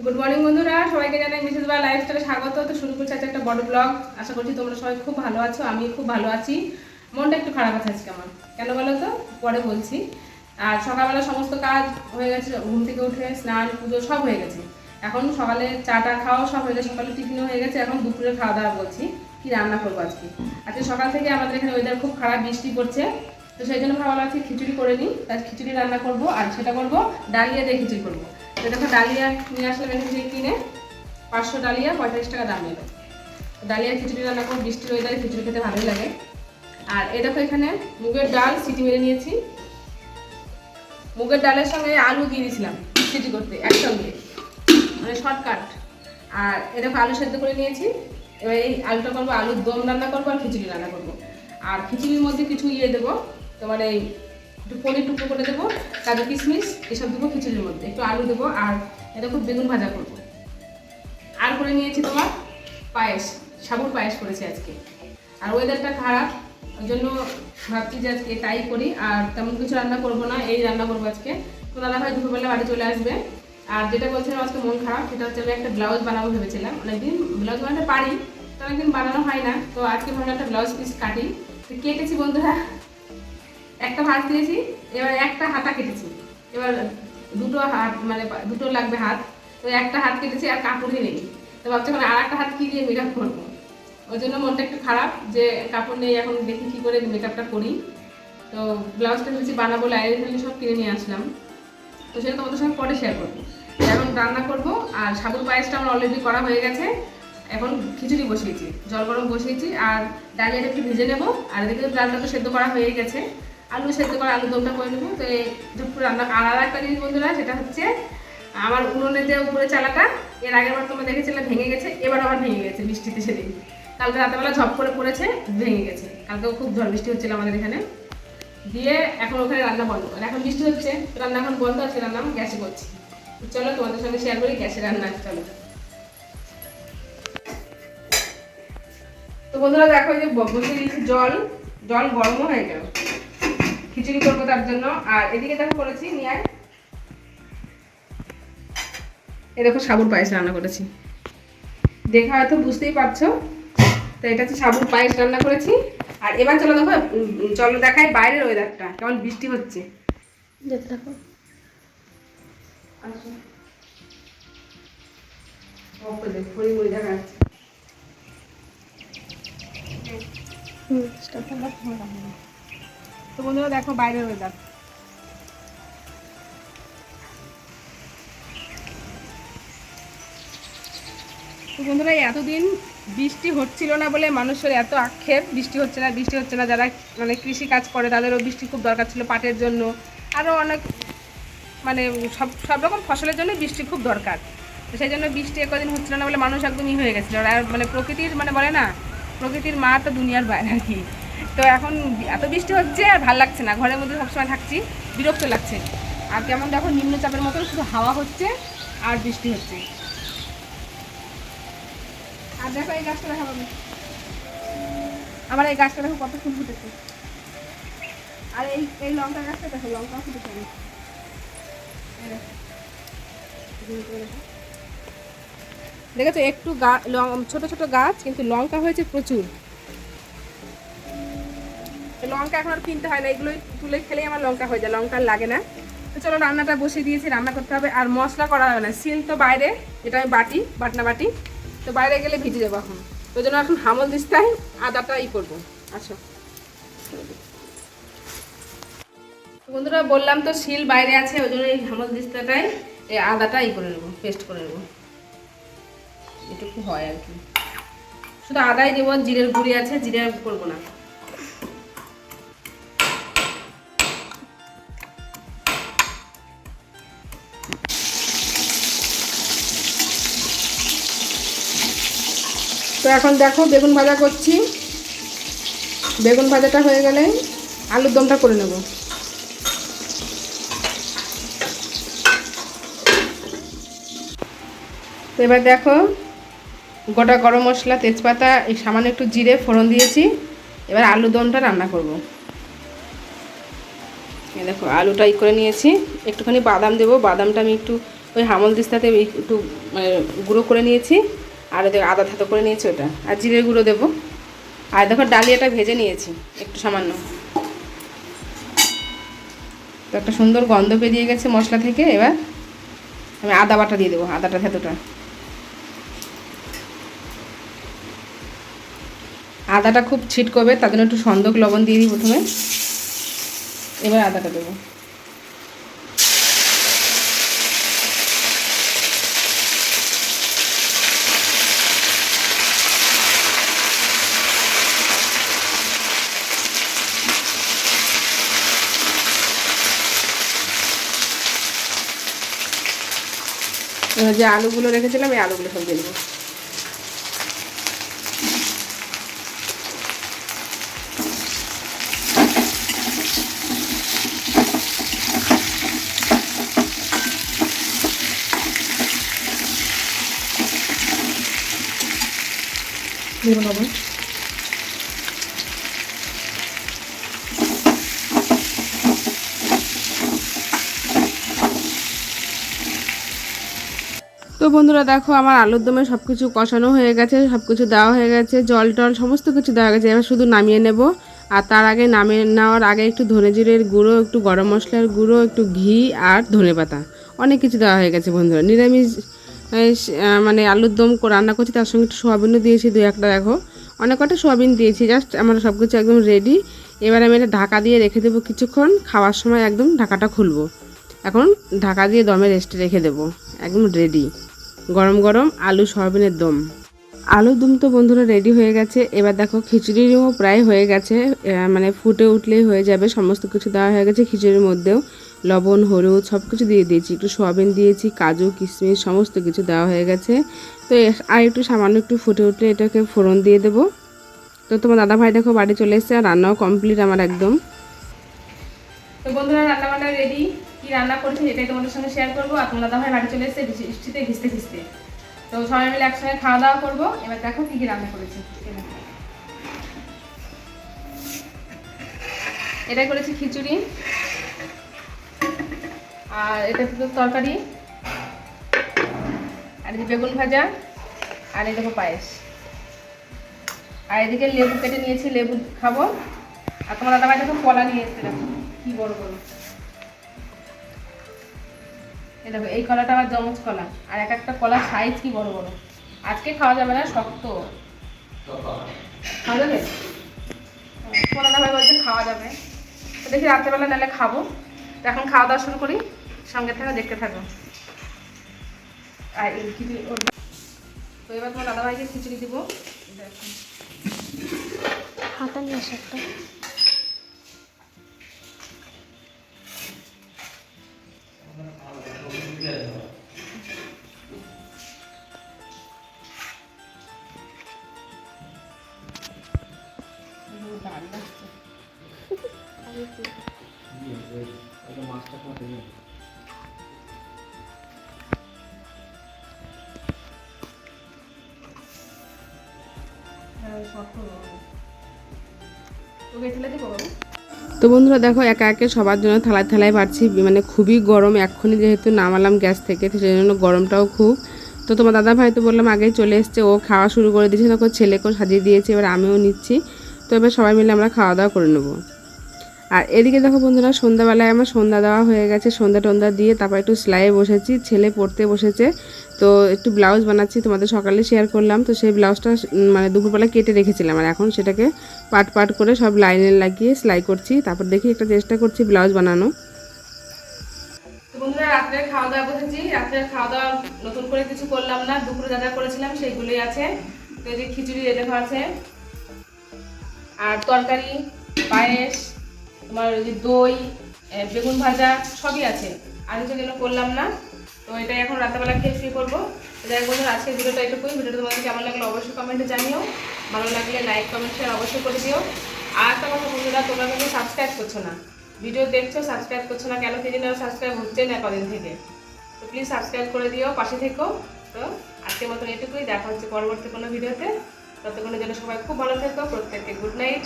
Good morning বন্ধুরা, সবাইকে জানাই মিসেস বা লাইফস্টাইলে স্বাগত। তো শুরু করছি আজকে একটা বড় ব্লগ। আশা করছি তোমরা সবাই খুব ভালো আছো, আমি খুব ভালো আছি। মনটা একটু খারাপ আছে আজকে আমার, কেন বলো তো, পরে বলছি। আর সকালবেলা সমস্ত কাজ হয়ে গেছে, ঘুম থেকে উঠে স্নান পুজো সব হয়ে গেছে। এখন সকালে চাটা খাওয়া সব হয়ে গেছে, সকালে টিফিনও হয়ে গেছে। এখন দুপুরে খাওয়া দাওয়া বলছি কি রান্না করবো আজকে। আজকে সকাল থেকে আমাদের এখানে ওয়েদার খুব খারাপ, বৃষ্টি পড়ছে। তো সেই জন্য ভাবলাম আজকে খিচুড়ি করে নিই, তাই খিচুড়ি রান্না করবো। আর সেটা করবো ডালিয়া দিয়ে খিচুড়ি করবো। তো দেখো ডালিয়া নিয়ে আসলাম এখান থেকে কিনে, 500 ডালিয়া 45 টাকা দাম নিল। ডালিয়ার খিচুড়ি রান্না করবো, বৃষ্টির ওয়েদারে খিচুড়ি খেতে ভালোই লাগে। আর এই দেখো এখানে মুগের ডাল সিটি মেরে নিয়েছি। মুগের ডালের সঙ্গে আলু দিয়ে দিয়েছিলাম সিটি করতে একসঙ্গে, মানে শর্টকাট। আর এই দেখো আলু সেদ্ধ করে নিয়েছি। এবার এই আলুটা করবো, আলুর দম রান্না করবো আর খিচুড়ি রান্না করবো। আর খিচুড়ির মধ্যে কিছু দেবো, তোমার এই একটু পনির টুকরো করে দেবো, কাজু কিশমিশ এসব দেবো খিচুড়ির মধ্যে, একটু আলু দেবো। আর এটা খুব বেগুন ভাজা করবো। আর করে নিয়েছি তোমার পায়েস, সাবুর পায়েস করেছি আজকে। আর ওয়েদারটা খারাপ, ওই জন্য ভাবছি যে আজকে তাই করি। আর তেমন কিছু রান্না করবো না, এই রান্না করবো আজকে। তো দাদা ভাই দুপুরবেলা বাড়ি চলে আসবে। আর যেটা বলছিলাম আজকে মন খারাপ, সেটা হচ্ছে আমি একটা ব্লাউজ বানাবো ভেবেছিলাম। অনেকদিন ব্লাউজ বানাতে পারি, তো অনেকদিন বানানো হয় না। তো আজকে ভাবলাম একটা ব্লাউজ পিস কাটি। তো কেটেছি বন্ধুরা, একটা ভাঁজ দিয়েছি, এবার একটা হাতা কেটেছি। এবার দুটো হাত, মানে দুটো লাগবে হাত। তো একটা হাত কেটেছি আর কাপড়ই নেই। তো ভাবছি এখন আর একটা হাত কি দিয়ে মেকআপ করবো। ওই জন্য মনটা একটু খারাপ যে কাপড় নেই, এখন দেখি কী করে মেকআপটা করি। তো ব্লাউজটা ভেবেছি বানাবো, লাইনে সব কিনে নিয়ে আসলাম। তো সেটা তোমাদের সঙ্গে পরে শেয়ার করবো। এখন রান্না করবো। আর সাবুর পায়েসটা আমার অলরেডি করা হয়ে গেছে। এখন খিচুড়ি বসিয়েছি, জল গরম বসিয়েছি। আর ডালিয়াটা একটু ভেজে নেবো। আর এদিকে ডালটা তো সেদ্ধ করা হয়ে গেছে, আলু সেদ্ধ করে আলু দমটা করে নেবো। তো এই দুপুর রান্না। আর একটা জিনিস বন্ধুরা, সেটা হচ্ছে আমার উনুনের যে উপরে চালাটা, এর আগের বার তোমরা দেখেছিলে ভেঙে গেছে, এবার আবার ভেঙে গেছে বৃষ্টিতে। সেদিন কালকে রাতেবেলা ঝপ করে পড়েছে, ভেঙে গেছে। কালকেও খুব ঝড় বৃষ্টি হচ্ছিল আমাদের এখানে। দিয়ে এখন ওখানে রান্না বন্ধ, আর এখন বৃষ্টি হচ্ছে, রান্না এখন বন্ধ আছে, রান্না আমি গ্যাসে করছি। চলো তোমাদের সঙ্গে শেয়ার করি গ্যাসে রান্না। চলো। তো বন্ধুরা দেখো, যে বসিয়ে দিয়েছি জল, জল গরম হয়ে গেল খিচুড়ি করবো তার জন্য। আর এদিকে দেখো করেছি নিয়ে, এই দেখো সাবুর পায়েস রান্না করেছি, দেখে হয়তো বুঝতেই পারছো। তো এটা হচ্ছে সাবুর পায়েস রান্না করেছি। আর এবার চলো দেখো, চলো দেখাই বাইরের ওয়েদারটা কেমন, বৃষ্টি হচ্ছে। যেতে দেখো, দেখা যাচ্ছে। তো বন্ধুরা দেখো বাইরের ওয়েদার। তো বন্ধুরা এতদিন বৃষ্টি হচ্ছিল না বলে মানুষের এত আক্ষেপ, বৃষ্টি হচ্ছে না বৃষ্টি হচ্ছে না। যারা মানে কৃষি কাজ করে তাদেরও বৃষ্টি খুব দরকার ছিল পাটের জন্য, আরও অনেক মানে সব রকম ফসলের জন্য বৃষ্টি খুব দরকার। তো সেই জন্য বৃষ্টি একদিন হচ্ছিল না বলে মানুষ একদমই হয়ে গেছিলো। আর মানে প্রকৃতির, মানে বলে না প্রকৃতির মা তো দুনিয়ার বাইরে আর কি। তো এখন এত বৃষ্টি হচ্ছে আর ভালো লাগছে না, ঘরের মধ্যে সবসময় থাকছি, বিরক্ত লাগছে। আর কেমন দেখো নিম্নচাপের মতন শুধু হাওয়া হচ্ছে আর বৃষ্টি হচ্ছে। আর দেখো এই গাছটা দেখা পাবে, আমার এই গাছটা দেখো কত ফুল ফুটেছে। আর এই লঙ্কা গাছটা দেখো, লঙ্কা ফুটেছে। দেখেছো একটু ছোট ছোট গাছ, কিন্তু লঙ্কা হয়েছে প্রচুর। লঙ্কা এখন আর কিনতে হয় না, এগুলোই তুলে খেলেই আমার লঙ্কা হয়ে যায়, লঙ্কা লাগে না। তো চলো রান্নাটা বসিয়ে দিয়েছি, রান্না করতে হবে। আর মশলা করা হবে না, সিল তো বাইরে, যেটা আমি বাটনা বাটি, তো বাইরে গেলে ভিজে যাবো এখন। ওই জন্য এখন হামল দিস্তায় আদাটা করবো। আচ্ছা বন্ধুরা, বললাম তো শিল বাইরে আছে, ওই জন্য এই হামল দিস্তাটাই এই আদাটা করে নেবো, পেস্ট করে নেবো। এটুকু হয় আর কি, শুধু আদাই দেবো, জিরের গুঁড়ি আছে, জিরে করবো না। তো এখন দেখো বেগুন ভাজা করছি, বেগুন ভাজাটা হয়ে গেলে আলুর দমটা করে নেব। তো এবার দেখো গোটা গরম মশলা, তেজপাতা, এই সামান্য একটু জিরে ফোড়ন দিয়েছি। এবার আলুর দমটা রান্না করব। এই দেখো আলুটা করে নিয়েছি, একটুখানি বাদাম দেবো, বাদামটা আমি একটু ওই হামল দিস্তাতে একটু মানে গুঁড়ো করে নিয়েছি, আর ওদের আদা থাতো করে নিয়েছি ওটা, আর জিরের গুঁড়ো দেবো। আর দেখো ডালিয়াটা ভেজে নিয়েছি একটু সামান্য, তো একটা সুন্দর গন্ধ বেরিয়ে গেছে মশলা থেকে। এবার আমি আদা বাটা দিয়ে দেবো, আদাটা থেতোটা। আদাটা খুব ছিটকবে, তার জন্য একটু সন্দক লবণ দিয়ে দিই প্রথমে। এবার আদাটা দেবো। এবার যে আলুগুলো রেখেছিলাম এই আলুগুলো সব দিয়ে দেবো। দেবো লবণ। তো বন্ধুরা দেখো আমার আলুর দমে সব কিছু কষানো হয়ে গেছে, সব কিছু দেওয়া হয়ে গেছে, জল টল সমস্ত কিছু দেওয়া গেছে। এবার শুধু নামিয়ে নেব। আর তার আগে নামিয়ে নেওয়ার আগে একটু ধনে জিরের গুঁড়ো, একটু গরম মশলার গুঁড়ো, একটু ঘি আর ধনে পাতা, অনেক কিছু দেওয়া হয়ে গেছে বন্ধুরা। নিরামিষ মানে আলুর দম রান্না করছি, তার সঙ্গে একটু সোয়াবিনও দিয়েছি, দু একটা দেখো অনেক কটা সোয়াবিন দিয়েছি। জাস্ট আমার সব কিছু একদম রেডি। এবার আমি এটা ঢাকা দিয়ে রেখে দেবো কিছুক্ষণ, খাওয়ার সময় একদম ঢাকাটা খুলবো। এখন ঢাকা দিয়ে দমে রেস্টে রেখে দেবো, একদম রেডি গরম গরম আলু সয়াবিনের দম। আলুর দম তো বন্ধুরা রেডি হয়ে গেছে। এবার দেখো খিচুড়িও প্রায় হয়ে গেছে, মানে ফুটে উঠলেই হয়ে যাবে। সমস্ত কিছু দেওয়া হয়ে গেছে খিচুড়ির মধ্যেও, লবণ হলুদ সব কিছু দিয়ে দিয়েছি, একটু সোয়াবিন দিয়েছি, কাজু কিশমিশ সমস্ত কিছু দেওয়া হয়ে গেছে। তো আর একটু সামান্য একটু ফুটে উঠলে এটাকে ফোড়ন দিয়ে দেবো। তো তোমার দাদাভাই দেখো বাড়ি চলে এসেছে, আর রান্নাও কমপ্লিট আমার একদম। তো বন্ধুরা রান্না বান্না রেডি। কি রান্না করেছি এটাই তোমাদের সঙ্গে শেয়ার করবো। আর তোমার দাদাভাই বাড়ি চলে এসেছে বৃষ্টিতে ভিজতে ভিজতে, তো সবাই মিলে একসঙ্গে খাওয়া দাওয়া করবো। এবার দেখো কি কি রান্না করেছি। এটাই করেছি খিচুড়ি, আর এটা তো তরকারি, আর এই বেগুন ভাজা, আর এই দেখো পায়েস, আর এদিকে লেবু কেটে নিয়েছি, লেবু খাবো। আর তোমার দাদাভাই দেখো কলা নিয়ে এসছে, দেখো কি বড় বড়। এই দেখো এই কলাটা আবার জমজ কলা, আর এক একটা কলার সাইজ কি বড় বড়। আজকে খাওয়া যাবে না, শক্ত। খাওয়া যাবে? তোমার দাদাভাই বলছে খাওয়া যাবে, তো দেখি রাত্রেবেলা নাহলে খাবো। তো এখন খাওয়া দাওয়া শুরু করি, সঙ্গে থাকো, দেখতে থাকো। আর এই খিচুড়ি, তো এবার তোমার দাদাভাইকে খিচুড়ি দিব। হাতা নিয়ে আসো একটা। তো বন্ধুরা দেখো একা একে সবার জন্য থালায় থালায় পাচ্ছি, মানে খুবই গরম। এক্ষুনি যেহেতু নামালাম গ্যাস থেকে, তো সেই জন্য গরমটাও খুব। তো তোমার দাদা ভাই তো বললাম আগেই চলে এসছে, ও খাওয়া শুরু করে দিয়েছে, তখন ছেলেকেও সাজিয়ে দিয়েছে, এবার আমিও নিচ্ছি। তো এবার সবাই মিলে আমরা খাওয়া দাওয়া করে নেবো। আর এদিকে দেখো বন্ধুরা সন্ধ্যাবেলায় আমার সন্ধ্যা দেওয়া হয়ে গেছে, সন্ধ্যা টন্ধ্যা দিয়ে তারপর একটু সেলাইয়ে বসেছি, ছেলে পড়তে বসেছে। তো একটু ব্লাউজ বানাচ্ছি, তোমাদের সকালে শেয়ার করলাম। তো সেই ব্লাউজটা মানে দুপুরবেলা কেটে রেখেছিলাম, আর এখন সেটাকে পাট পাট করে সব লাইনে লাগিয়ে সেলাই করছি। তারপর দেখি একটা চেষ্টা করছি ব্লাউজ বানানো। তো বন্ধুরা রাত্রে খাওয়া দাওয়া বসেছি, রাত্রে খাওয়া দাওয়া নতুন করে কিছু করলাম না, দুপুরে যা যা করেছিলাম সেইগুলোই আছে। তো এই যে খিচুড়ি রেডি আছে, আর তরকারি, পায়েস, তোমার ওই যে দই, বেগুন ভাজা সবই আছে, আর কিছু যেন করলাম না। তো এটাই এখন রাত্রেবেলা খেয়ে শুয়ে করবো। যাই বলুন আজকের ভিডিওটা এটুকুই। ভিডিওটা তোমাদের কেমন লাগলো অবশ্যই কমেন্টে জানিও, ভালো লাগলে লাইক কমেন্ট শেয়ার অবশ্যই করে দিও। আর একটা কথা বন্ধুরা, তোমরা কিন্তু সাবস্ক্রাইব করছো না, ভিডিও দেখছো সাবস্ক্রাইব করছো না কেন, সেই জন্য সাবস্ক্রাইব হচ্ছে না কদিন থেকে। তো প্লিজ সাবস্ক্রাইব করে দিও, পাশে থেকো। তো আজকের মতন এটুকুই, দেখা হচ্ছে পরবর্তী কোনো ভিডিওতে। ততক্ষণের জন্য সবাই খুব ভালো থেকো, প্রত্যেককে গুড নাইট।